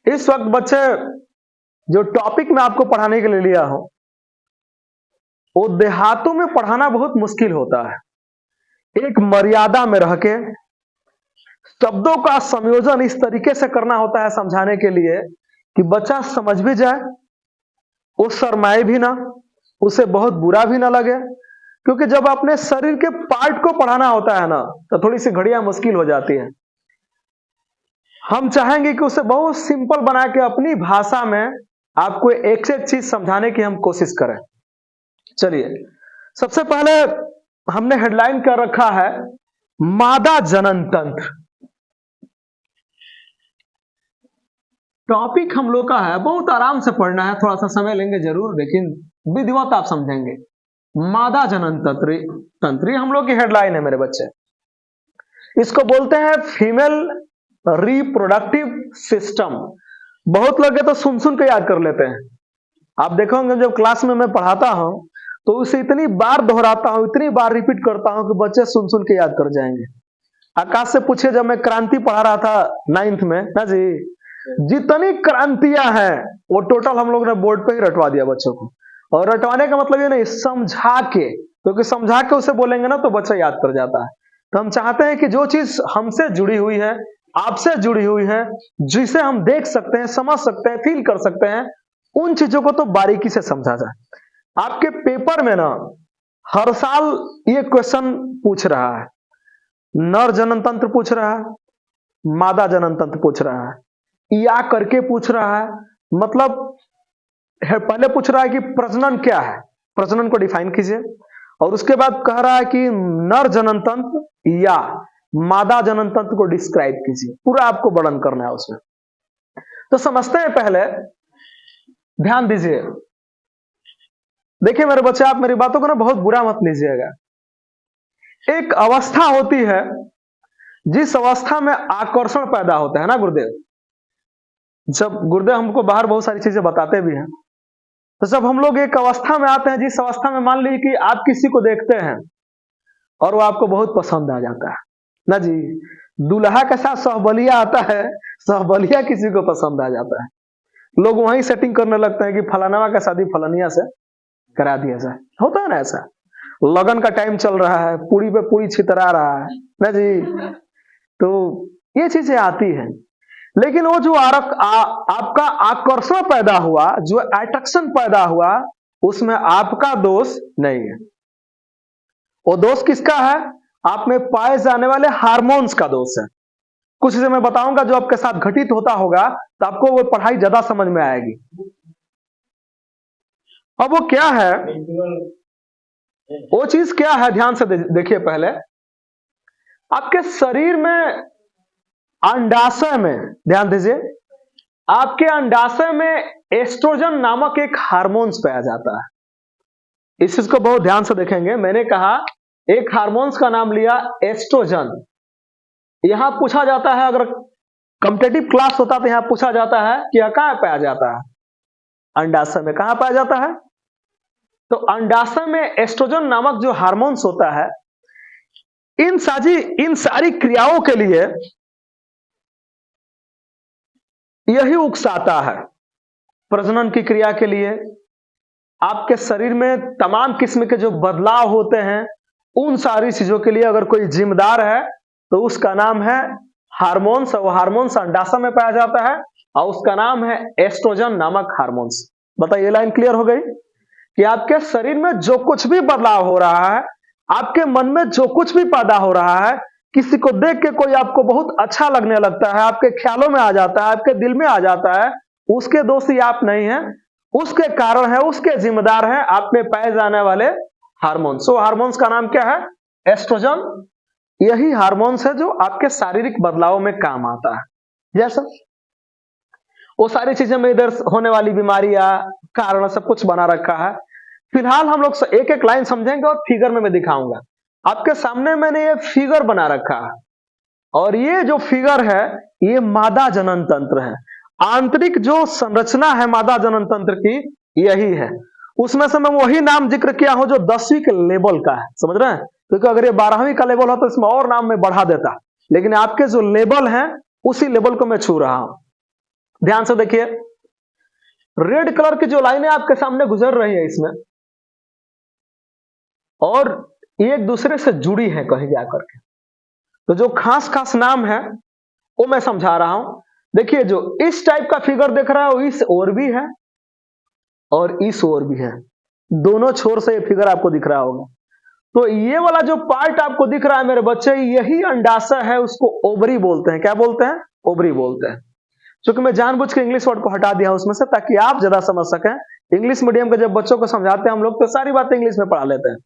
इस वक्त बच्चे जो टॉपिक मैं आपको पढ़ाने के लिए लिया हूं वो देहातों में पढ़ाना बहुत मुश्किल होता है। एक मर्यादा में रह के शब्दों का संयोजन इस तरीके से करना होता है समझाने के लिए कि बच्चा समझ भी जाए, वो शर्माए भी ना, उसे बहुत बुरा भी ना लगे। क्योंकि जब अपने शरीर के पार्ट को पढ़ाना होता है ना तो थोड़ी सी घड़ियां मुश्किल हो जाती है। हम चाहेंगे कि उसे बहुत सिंपल बना के अपनी भाषा में आपको एक से एक चीज समझाने की हम कोशिश करें। चलिए, सबसे पहले हमने हेडलाइन कर रखा है मादा जनन तंत्र। टॉपिक हम लोग का है, बहुत आराम से पढ़ना है, थोड़ा सा समय लेंगे जरूर, लेकिन विधिवत आप समझेंगे। मादा जनन तंत्र हम लोग की हेडलाइन है मेरे बच्चे। इसको बोलते हैं फीमेल रिप्रोडक्टिव सिस्टम। बहुत लोग तो सुन सुन के याद कर लेते हैं। आप देखोगे जब क्लास में मैं पढ़ाता हूं तो उसे इतनी बार दोहराता हूं, इतनी बार रिपीट करता हूं कि बच्चे सुन सुन के याद कर जाएंगे। आकाश से पूछे, जब मैं क्रांति पढ़ा रहा था 9th में ना जी, जितनी क्रांतियां हैं वो टोटल हम लोग ने बोर्ड पे ही रटवा दिया बच्चों को। और रटवाने का मतलब ये नहीं, समझा के, क्योंकि समझा के उसे बोलेंगे ना तो बच्चा याद कर जाता है। तो हम चाहते हैं कि जो चीज हमसे जुड़ी हुई है, आपसे जुड़ी हुई है, जिसे हम देख सकते हैं, समझ सकते हैं, फील कर सकते हैं, उन चीजों को तो बारीकी से समझा जाए। आपके पेपर में ना हर साल ये क्वेश्चन पूछ रहा है, नर जनन तंत्र पूछ रहा है, मादा जनन तंत्र पूछ रहा है, या करके पूछ रहा है। मतलब पहले पूछ रहा है कि प्रजनन क्या है, प्रजनन को डिफाइन कीजिए, और उसके बाद कह रहा है कि नर जनन तंत्र या मादा जनन तंत्र को डिस्क्राइब कीजिए। पूरा आपको वर्णन करना है उसमें। तो समझते हैं, पहले ध्यान दीजिए। देखिए मेरे बच्चे, आप मेरी बातों को ना बहुत बुरा मत लीजिएगा। एक अवस्था होती है जिस अवस्था में आकर्षण पैदा होता है ना गुरुदेव। जब गुरुदेव हमको बाहर बहुत सारी चीजें बताते भी हैं, तो जब हम लोग एक अवस्था में आते हैं, जिस अवस्था में मान लीजिए कि आप किसी को देखते हैं और वो आपको बहुत पसंद आ जाता है ना जी, दूल्हा के साथ सहबलिया आता है, सहबलिया किसी को पसंद आ जाता है, लोग वहीं सेटिंग करने लगते हैं कि फलाना का शादी फलानिया से करा दिया जाए। होता है ना ऐसा, लगन का टाइम चल रहा है, पूरी पे पूरी छितरा रहा है ना जी, तो ये चीजें आती हैं। लेकिन वो जो आपका आकर्षण पैदा हुआ, जो अट्रैक्शन पैदा हुआ, उसमें आपका दोष नहीं है। वो दोष किसका है? आप में पाए जाने वाले हार्मोन्स का दोष है। कुछ चीजें मैं बताऊंगा जो आपके साथ घटित होता होगा, तो आपको वो पढ़ाई ज्यादा समझ में आएगी। अब वो क्या है, वो चीज क्या है, ध्यान से देखिए। पहले आपके शरीर में अंडाशय में, ध्यान दीजिए, आपके अंडाशय में एस्ट्रोजन नामक एक हार्मोन्स पाया जाता है। इस चीज को बहुत ध्यान से देखेंगे। मैंने कहा एक हार्मोन्स का नाम लिया एस्ट्रोजन। यहां पूछा जाता है, अगर कॉम्पिटिटिव क्लास होता तो यहां पूछा जाता है कि यह कहां पाया जाता है, अंडाशय में। कहां पाया जाता है? तो अंडाशय में एस्ट्रोजन नामक जो हार्मोन्स होता है, इन सारी क्रियाओं के लिए यही उकसाता है। प्रजनन की क्रिया के लिए, आपके शरीर में तमाम किस्म के जो बदलाव होते हैं, उन सारी चीजों के लिए अगर कोई जिम्मेदार है तो उसका नाम है हार्मोन्स। और हार्मोन्स अंडाशय में पाया जाता है और उसका नाम है एस्ट्रोजन नामक हार्मोन्स। बताइए, लाइन क्लियर हो गई कि आपके शरीर में जो कुछ भी बदलाव हो रहा है, आपके मन में जो कुछ भी पैदा हो रहा है, किसी को देख के कोई आपको बहुत अच्छा लगने लगता है, आपके ख्यालों में आ जाता है, आपके दिल में आ जाता है, उसके दोषी आप नहीं हैं, उसके कारण है, उसके जिम्मेदार है आप में पाए जाने वाले हार्मोन्स। वो हार्मोन्स का नाम क्या है? एस्ट्रोजन। यही हार्मोन्स है जो आपके शारीरिक बदलाव में काम आता है। जैसा वो सारी चीजें में इधर होने वाली बीमारियां, कारण सब कुछ बना रखा है। फिलहाल हम लोग एक एक लाइन समझेंगे और फिगर में मैं दिखाऊंगा। आपके सामने मैंने ये फिगर बना रखा है, और ये जो फिगर है ये मादा जनन तंत्र है। आंतरिक जो संरचना है मादा जनन तंत्र की, यही है। उसमें से मैं वही नाम जिक्र किया हूं जो 10वीं के लेवल का है, समझ रहे हैं? क्योंकि अगर ये 12वीं का लेवल हो तो इसमें और नाम में बढ़ा देता, लेकिन आपके जो लेवल है उसी लेवल को मैं छू रहा हूं। ध्यान से देखिए, रेड कलर की जो लाइनें आपके सामने गुजर रही है इसमें, और ये एक दूसरे से जुड़ी है कहीं जाकर के, तो जो खास खास नाम है वो मैं समझा रहा हूं। देखिए, जो इस टाइप का फिगर देख रहा है वो इस ओर भी है और इस ओर भी है, दोनों छोर से ये फिगर आपको दिख रहा होगा। तो ये वाला जो पार्ट आपको दिख रहा है मेरे बच्चे, यही अंडाशय है, उसको ओवरी बोलते हैं। क्या बोलते हैं? ओवरी बोलते हैं। क्योंकि मैं जानबूझ के इंग्लिश वर्ड को हटा दिया उसमें से, ताकि आप ज्यादा समझ सकें। इंग्लिश मीडियम के जब बच्चों को समझाते हैं हम लोग, तो सारी बातें इंग्लिश में पढ़ा लेते हैं।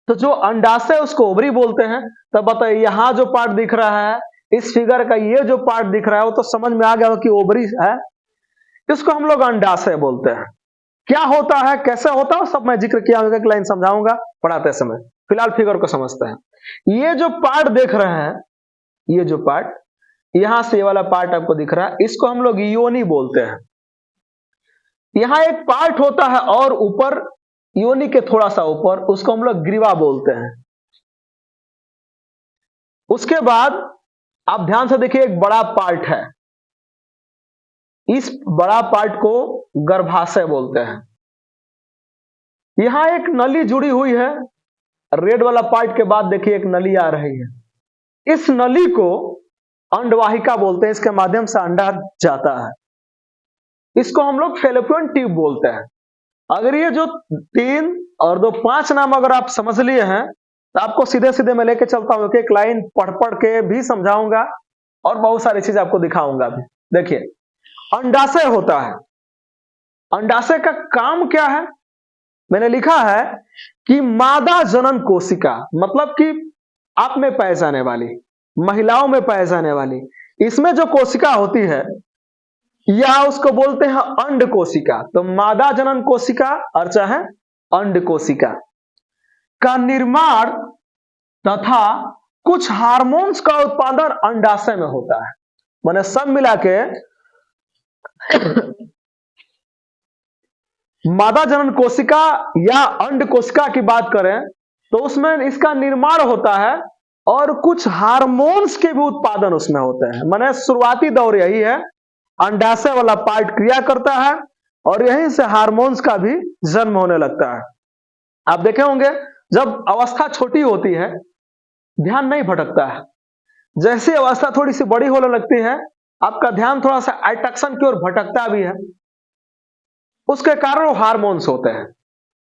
तो जो अंडाशय है उसको ओवरी बोलते हैं। तब बताइए, यहां जो पार्ट दिख रहा है इस फिगर का, ये जो पार्ट दिख रहा है वो तो समझ में आ गया कि ओवरी है, इसको हम लोग अंडाशय बोलते हैं। क्या होता है, कैसे होता है, सब मैं जिक्र किया होगा, एक लाइन समझाऊंगा पढ़ाते समय। फिलहाल फिगर को समझते हैं। ये जो पार्ट देख रहे हैं, ये जो पार्ट यहां से ये वाला पार्ट आपको दिख रहा है, इसको हम लोग योनि बोलते हैं। यहां एक पार्ट होता है और ऊपर, योनि के थोड़ा सा ऊपर, उसको हम लोग ग्रीवा बोलते हैं। उसके बाद आप ध्यान से देखिए, एक बड़ा पार्ट है, इस बड़ा पार्ट को गर्भाशय बोलते हैं। यहां एक नली जुड़ी हुई है, रेड वाला पार्ट के बाद देखिए एक नली आ रही है, इस नली को अंडवाहिका बोलते हैं, इसके माध्यम से अंडा जाता है। इसको हम लोग फैलोपियन ट्यूब बोलते हैं। अगर ये जो 3 और 2 5 नाम अगर आप समझ लिए हैं, तो आपको सीधे सीधे मैं लेके चलता हूं, एक लाइन पढ़ पढ़ के भी समझाऊंगा और बहुत सारी चीज आपको दिखाऊंगा भी। देखिए, अंडाशय होता है। अंडाशय का काम क्या है? मैंने लिखा है कि मादा जनन कोशिका, मतलब कि आप में पाए जाने वाली, महिलाओं में पाए जाने वाली, इसमें जो कोशिका होती है या उसको बोलते हैं अंड कोशिका। तो मादा जनन कोशिका और चाहे अंड कोशिका का निर्माण तथा कुछ हार्मोन्स का उत्पादन अंडाशय में होता है। माने सब मिला के मादा जनन कोशिका या अंड कोशिका की बात करें तो उसमें इसका निर्माण होता है और कुछ हार्मोन्स के भी उत्पादन उसमें होते हैं। माने शुरुआती दौर यही है, अंडाशय वाला पार्ट क्रिया करता है और यहीं से हार्मोन्स का भी जन्म होने लगता है। आप देखे होंगे, जब अवस्था छोटी होती है ध्यान नहीं भटकता है, जैसे अवस्था थोड़ी सी बड़ी होने लगती है आपका ध्यान थोड़ा सा एट्रैक्शन की ओर भटकता भी है, उसके कारण वो हार्मोन्स होते हैं।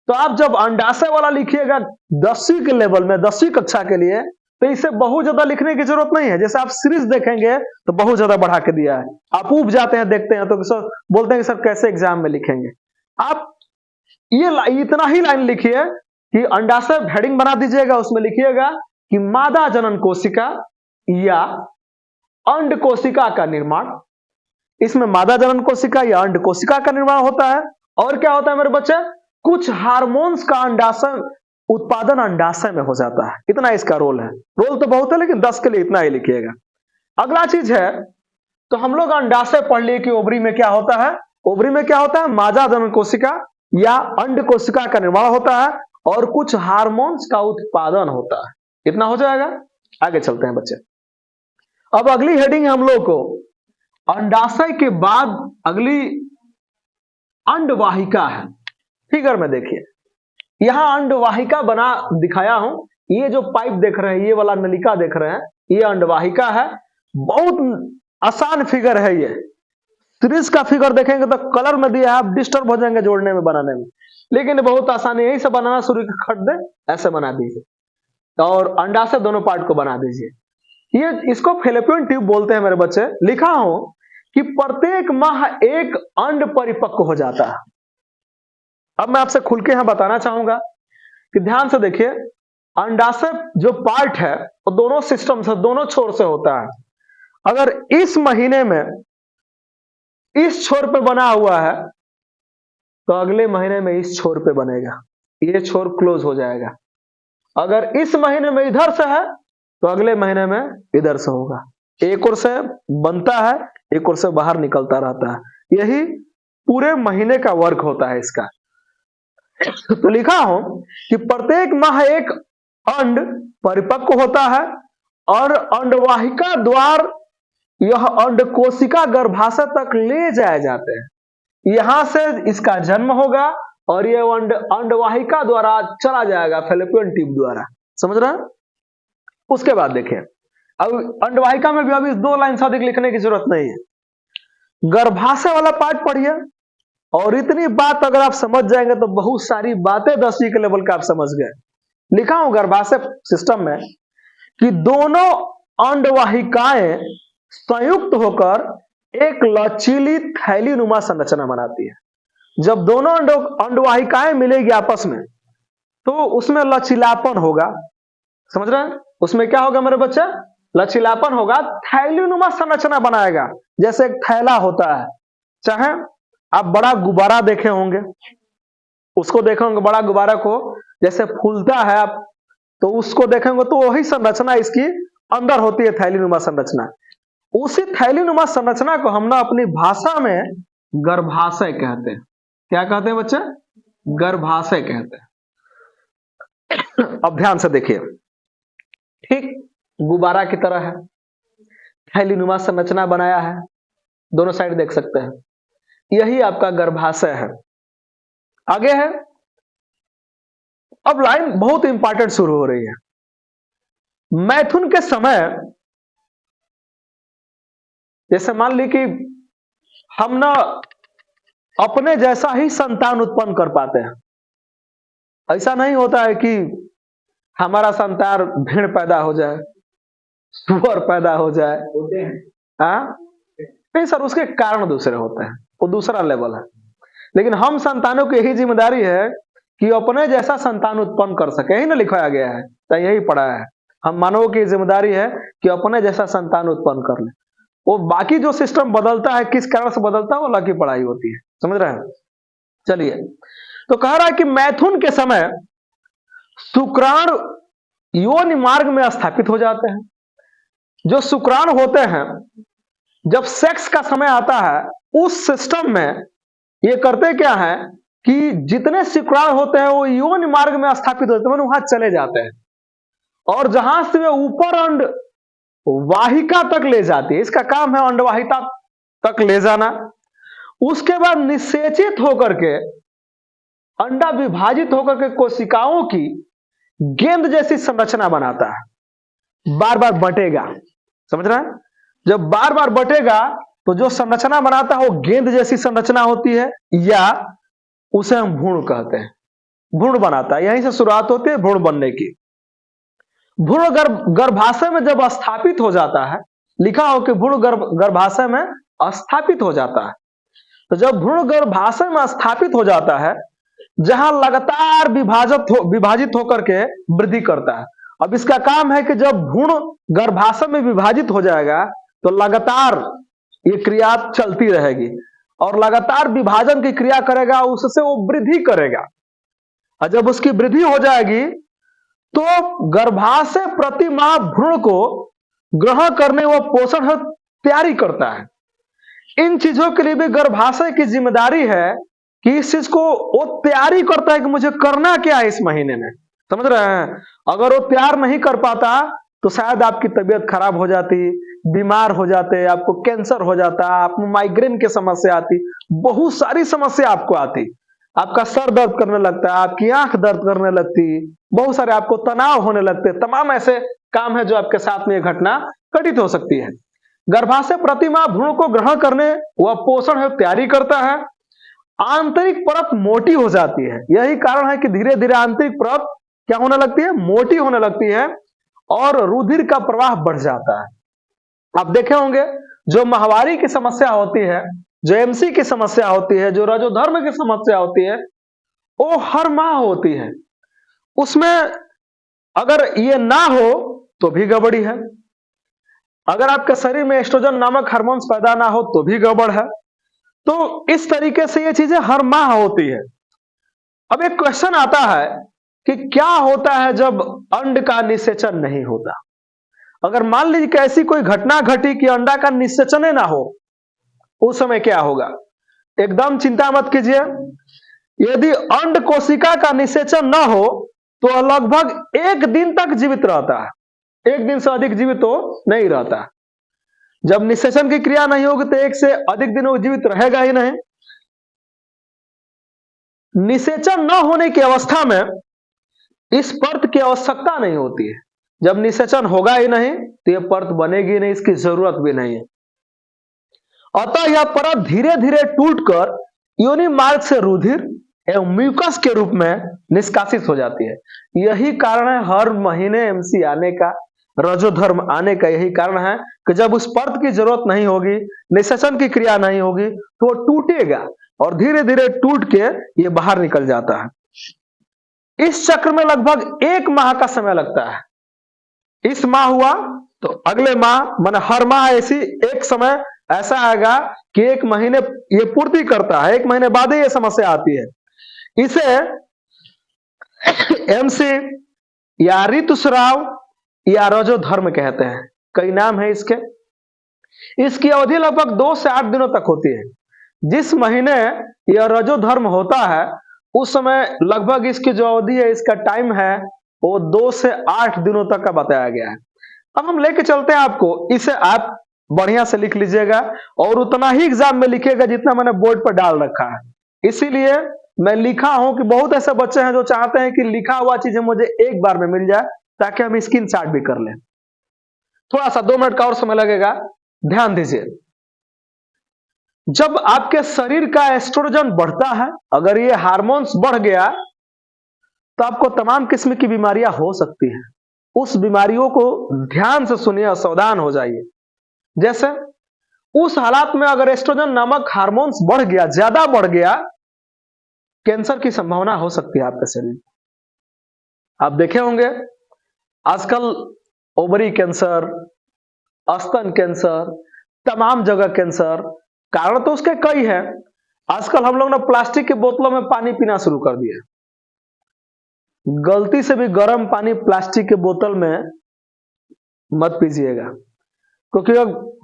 तो आप जब अंडाशय वाला लिखिएगा 10वीं के लेवल में, 10वीं कक्षा के लिए, तो इसे बहुत ज्यादा लिखने की जरूरत नहीं है। जैसे आप सीरीज देखेंगे तो बहुत ज्यादा बढ़ा के दिया है, आप ऊब जाते हैं देखते हैं तो सर बोलते हैं कि सर कैसे एग्जाम में लिखेंगे। आप ये इतना ही लाइन लिखिए कि अंडाशय हेडिंग बना दीजिएगा, उसमें लिखिएगा कि मादा जनन कोशिका या अंड कोशिका का निर्माण। इसमें मादा जनन कोशिका या अंड कोशिका का निर्माण होता है। और क्या होता है मेरे बच्चे? कुछ हार्मोन्स का अंडाशय उत्पादन अंडाशय में हो जाता है। इतना इसका रोल है। रोल तो बहुत है लेकिन 10 के लिए इतना ही लिखिएगा। अगला चीज है, तो हम लोग अंडाशय पढ़ लिए कि ओवरी में क्या होता है। ओवरी में क्या होता है? मादा जनन कोशिका या अंड कोशिका का निर्माण होता है और कुछ हार्मोन्स का उत्पादन होता है। इतना हो जाएगा। आगे चलते हैं बच्चे। अब अगली हेडिंग हम लोग को अंडाशय के बाद अगली अंडवाहिका है। फिगर में देखिए, यहां अंडवाहिका बना दिखाया हूं। ये जो पाइप देख रहे हैं, ये वाला नलिका देख रहे हैं, ये अंडवाहिका है। बहुत आसान फिगर है ये। सीरीज का फिगर देखेंगे तो कलर में दिया है, आप डिस्टर्ब हो जाएंगे जोड़ने में, बनाने में, लेकिन बहुत आसान है। यही से बनाना शुरू खट दे, ऐसे बना दीजिए और अंडाशय दोनों पार्ट को बना दीजिए। ये इसको फैलोपियन ट्यूब बोलते हैं मेरे बच्चे। लिखा हो कि प्रत्येक माह एक अंड परिपक्व हो जाता है। अब मैं आपसे खुल के यहां बताना चाहूंगा कि ध्यान से देखिए, अंडाशय जो पार्ट है वो दोनों सिस्टम से, दोनों छोर से होता है। अगर इस महीने में इस छोर पे बना हुआ है तो अगले महीने में इस छोर पे बनेगा, ये छोर क्लोज हो जाएगा। अगर इस महीने में इधर से है तो अगले महीने में इधर से होगा। एक ओर से बनता है, एक ओर से बाहर निकलता रहता है। यही पूरे महीने का वर्क होता है इसका। तो लिखा हो कि प्रत्येक माह एक अंड परिपक्व होता है और अंडवाहिका द्वार यह अंड कोशिका गर्भाशय तक ले जाए जाते हैं। यहां से इसका जन्म होगा और यह अंडवाहिका द्वारा चला जाएगा फैलोपियन ट्यूब द्वारा। समझ रहे हैं? उसके बाद देखिए, अब अंडवाहिका में भी अभी 2 लाइन से अधिक लिखने की जरूरत नहीं है। गर्भाशय वाला पार्ट पढ़िए और इतनी बात अगर आप समझ जाएंगे तो बहुत सारी बातें 10वीं के लेवल का आप समझ गए। लिखा हूं गर्भाशय सिस्टम में कि दोनों अंडवाहिकाएं संयुक्त होकर एक लचीली थैलीनुमा संरचना बनाती है। जब दोनों अंडवाहिकाएं मिलेगी आपस में तो उसमें लचीलापन होगा। समझ रहे हैं? उसमें क्या होगा मेरे बच्चे? लचीलापन होगा, थैलीनुमा संरचना बनाएगा। जैसे एक थैला होता है, चाहे आप बड़ा गुब्बारा देखे होंगे, उसको देखे होंगे बड़ा गुब्बारा को जैसे फूलता है आप, तो उसको देखेंगे तो वही संरचना इसकी अंदर होती है, थैलीनुमा संरचना। उसी थैलीनुमा संरचना को हम ना अपनी भाषा में गर्भाशय कहते हैं। क्या कहते हैं बच्चे? गर्भाशय कहते हैं। अब ध्यान से देखिए, ठीक गुब्बारा की तरह है, थैलीनुमा संरचना बनाया है, दोनों साइड देख सकते हैं, यही आपका गर्भाशय है। आगे है, अब लाइन बहुत इंपॉर्टेंट शुरू हो रही है। मैथुन के समय जैसे मान ली कि हम ना अपने जैसा ही संतान उत्पन्न कर पाते हैं। ऐसा नहीं होता है कि हमारा संतान भेड़ पैदा हो जाए, सुअर पैदा हो जाए, होते हैं हाँ? नहीं सर, उसके कारण दूसरे होते हैं, वो दूसरा लेवल है। लेकिन हम संतानों की यही जिम्मेदारी है कि अपने जैसा संतान उत्पन्न कर सके, यही ना लिखाया गया है, तो यही पढ़ा है। हम मानवों की जिम्मेदारी है कि अपने जैसा संतान उत्पन्न कर ले। वो बाकी जो सिस्टम बदलता है, किस कारण से बदलता है, वो अलग की पढ़ाई होती है। समझ रहे हैं? चलिए, तो कह रहा है कि मैथुन के समय शुक्राणु योनि मार्ग में स्थापित हो जाते हैं। जो शुक्राणु होते हैं, जब सेक्स का समय आता है, उस सिस्टम में ये करते क्या है कि जितने शुक्राणु होते हैं वो योनि मार्ग में स्थापित होते हैं, वहां चले जाते हैं और जहां से वे ऊपर अंड वाहिका तक ले जाती है। इसका काम है अंडवाहिका तक ले जाना। उसके बाद निषेचित होकर के अंडा विभाजित होकर के कोशिकाओं की गेंद जैसी संरचना बनाता है, बार बार बटेगा। समझ रहे हैं? जब बार बार बटेगा तो जो संरचना बनाता है वो गेंद जैसी संरचना होती है, या उसे हम भ्रूण कहते हैं। भ्रूण बनाता है, यहीं से शुरुआत होती है भ्रूण बनने की। भ्रूण गर्भाशय में जब स्थापित हो जाता है, लिखा हो कि भ्रूण गर्भाशय में स्थापित हो जाता है। तो जब भ्रूण गर्भाशय में स्थापित हो जाता है, जहां लगातार विभाजित होकर के वृद्धि करता है। अब इसका काम है कि जब भ्रूण गर्भाशय में विभाजित हो जाएगा तो लगातार ये क्रिया चलती रहेगी और लगातार विभाजन की क्रिया करेगा, उससे वो वृद्धि करेगा। और जब उसकी वृद्धि हो जाएगी तो गर्भाशय प्रति माह भ्रूण को ग्रहण करने व पोषण हेतु तैयारी करता है। इन चीजों के लिए भी गर्भाशय की जिम्मेदारी है कि इस चीज को वो तैयारी करता है कि मुझे करना क्या है इस महीने में। समझ रहे हैं? अगर वो तैयार नहीं कर पाता तो शायद आपकी तबीयत खराब हो जाती, बीमार हो जाते, आपको कैंसर हो जाता, आपको माइग्रेन की समस्या आती, बहुत सारी समस्या आपको आती। आपका सर दर्द करने लगता है, आपकी आंख दर्द करने लगती, बहुत सारे आपको तनाव होने लगते। तमाम ऐसे काम है जो आपके साथ में यह घटना घटित हो सकती है। गर्भाशय प्रतिमा भ्रूण को ग्रहण करने व पोषण हेतु तैयारी करता है। आंतरिक परत मोटी हो जाती है। यही कारण है कि धीरे धीरे आंतरिक परत क्या होने लगती है? मोटी होने लगती है और रुधिर का प्रवाह बढ़ जाता है। आप देखे होंगे जो माहवारी की समस्या होती है, जो एमसी की समस्या होती है, जो रजोधर्म की समस्या होती है, वो हर माह होती है। उसमें अगर ये ना हो तो भी गड़बड़ी है। अगर आपके शरीर में एस्ट्रोजन नामक हार्मोन्स पैदा ना हो तो भी गड़बड़ है। तो इस तरीके से ये चीजें हर माह होती है। अब एक क्वेश्चन आता है कि क्या होता है जब अंड का निषेचन नहीं होता? अगर मान लीजिए कि ऐसी कोई घटना घटी कि अंडा का निषेचन ही ना हो, उस समय क्या होगा? एकदम चिंता मत कीजिए। यदि अंड कोशिका का निषेचन ना हो तो लगभग 1 दिन तक जीवित रहता है। 1 दिन से अधिक जीवित तो नहीं रहता। जब निषेचन की क्रिया नहीं होगी तो एक से अधिक दिन वो जीवित रहेगा ही नहीं। निषेचन न होने की अवस्था में इस परत की आवश्यकता नहीं होती है। जब निषेचन होगा ही नहीं तो यह परत बनेगी नहीं, इसकी जरूरत भी नहीं है। अतः यह परत धीरे धीरे टूटकर योनि मार्ग से रुधिर एवं म्यूकस के रूप में निष्कासित हो जाती है। यही कारण है हर महीने एमसी आने का, रजोधर्म आने का। यही कारण है कि जब उस परत की जरूरत नहीं होगी, निषेचन की क्रिया नहीं होगी, तो वो टूटेगा और धीरे धीरे टूट के ये बाहर निकल जाता है। इस चक्र में लगभग 1 माह का समय लगता है। इस माह हुआ तो अगले माह, माने हर माह ऐसी एक समय ऐसा आएगा कि 1 महीने ये पूर्ति करता है, 1 महीने बाद ही ये समस्या आती है। इसे एमसी या ऋतुस्राव या रजोधर्म कहते हैं। कई नाम है इसके। इसकी अवधि लगभग 2 से 8 दिनों तक होती है। जिस महीने यह रजोधर्म होता है उस समय लगभग इसकी जो अवधि है, इसका टाइम है, वो 2 से 8 दिनों तक का बताया गया है। अब हम लेके चलते हैं आपको, इसे आप बढ़िया से लिख लीजिएगा और उतना ही एग्जाम में लिखिएगा जितना मैंने बोर्ड पर डाल रखा है। इसीलिए मैं लिखा हूं कि बहुत ऐसे बच्चे हैं जो चाहते हैं कि लिखा हुआ चीजें मुझे एक बार में मिल जाए ताकि हम स्क्रीनशॉट भी कर लें। थोड़ा सा 2 मिनट का और समय लगेगा, ध्यान दीजिए। जब आपके शरीर का एस्ट्रोजन बढ़ता है, अगर ये हार्मोन्स बढ़ गया तो आपको तमाम किस्म की बीमारियां हो सकती हैं। उस बीमारियों को ध्यान से सुनिए और सावधान हो जाइए। जैसे उस हालात में अगर एस्ट्रोजन नामक हार्मोन्स बढ़ गया, ज्यादा बढ़ गया, कैंसर की संभावना हो सकती है आपके शरीर। आप देखे होंगे आजकल ओवरी कैंसर, स्तन कैंसर, तमाम जगह कैंसर। कारण तो उसके कई है। आजकल हम लोग ने प्लास्टिक की बोतलों में पानी पीना शुरू कर दिया। गलती से भी गर्म पानी प्लास्टिक के बोतल में मत पीजिएगा, क्योंकि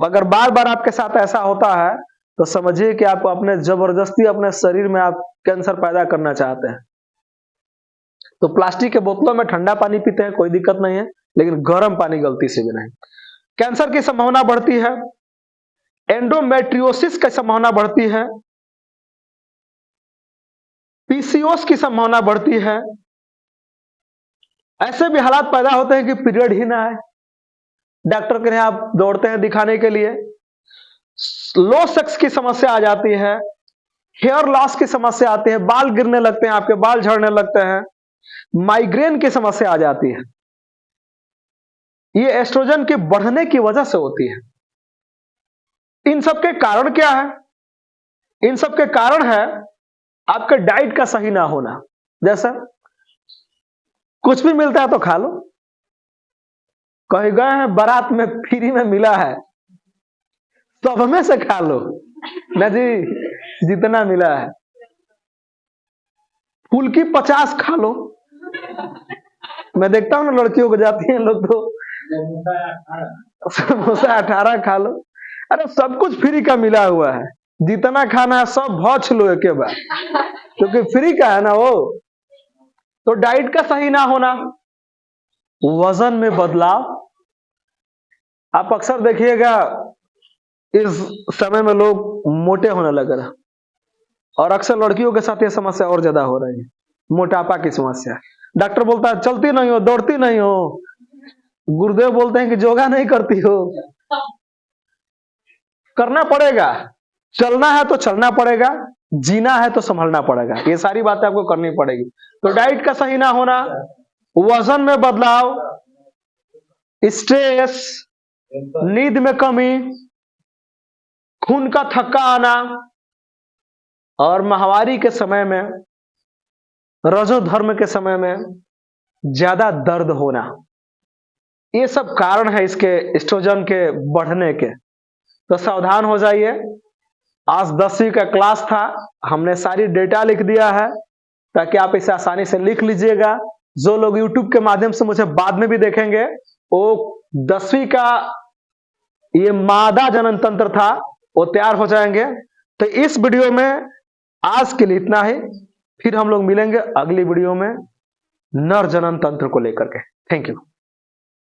अगर बार बार आपके साथ ऐसा होता है तो समझिए कि आप अपने जबरदस्ती अपने शरीर में आप कैंसर पैदा करना चाहते हैं। तो प्लास्टिक के बोतलों में ठंडा पानी पीते हैं, कोई दिक्कत नहीं है, लेकिन गर्म पानी गलती से भी नहीं। कैंसर की संभावना बढ़ती है, एंडोमेट्रियोसिस की संभावना बढ़ती है, पीसीओएस की संभावना बढ़ती है। ऐसे भी हालात पैदा होते हैं कि पीरियड ही ना आए, डॉक्टर के यहाँ आप दौड़ते हैं दिखाने के लिए। लो सेक्स की समस्या आ जाती है, हेयर लॉस की समस्या आती है, बाल गिरने लगते हैं, आपके बाल झड़ने लगते हैं, माइग्रेन की समस्या आ जाती है। ये एस्ट्रोजन के बढ़ने की वजह से होती है। इन सब के कारण क्या है? इन सब के कारण है आपके डाइट का सही ना होना। जैसा कुछ भी मिलता है तो खा लो, कहीं गए हैं बारात में फ्री में मिला है, सब में से खा लो ना जी, जितना मिला है। फुल्की 50 खा लो। मैं देखता हूं ना लड़कियों को जाती हैं लोग तो समोसा 18 खा लो। अरे सब कुछ फ्री का मिला हुआ है, जितना खाना है सब भौच लो एक बार, क्योंकि फ्री का है ना वो। तो डाइट का सही ना होना, वजन में बदलाव। आप अक्सर देखिएगा इस समय में लोग मोटे होने लगे हैं, और अक्सर लड़कियों के साथ ये समस्या और ज्यादा हो रही है, मोटापा की समस्या। डॉक्टर बोलता है चलती नहीं हो, दौड़ती नहीं हो। गुरुदेव बोलते हैं कि योगा नहीं करती हो। करना पड़ेगा, चलना है तो चलना पड़ेगा, जीना है तो संभलना पड़ेगा, ये सारी बातें आपको करनी पड़ेगी। तो डाइट का सही ना होना, वजन में बदलाव, स्ट्रेस, नींद में कमी, खून का थक्का आना, और माहवारी के समय में, रजोधर्म के समय में ज्यादा दर्द होना, ये सब कारण है इसके एस्ट्रोजन के बढ़ने के। तो सावधान हो जाइए। आज 10वीं का क्लास था, हमने सारी डेटा लिख दिया है ताकि आप इसे आसानी से लिख लीजिएगा। जो लोग YouTube के माध्यम से मुझे बाद में भी देखेंगे, वो 10वीं का ये मादा जनन तंत्र था वो तैयार हो जाएंगे। तो इस वीडियो में आज के लिए इतना ही, फिर हम लोग मिलेंगे अगली वीडियो में नर जनन तंत्र को लेकर के। Thank you.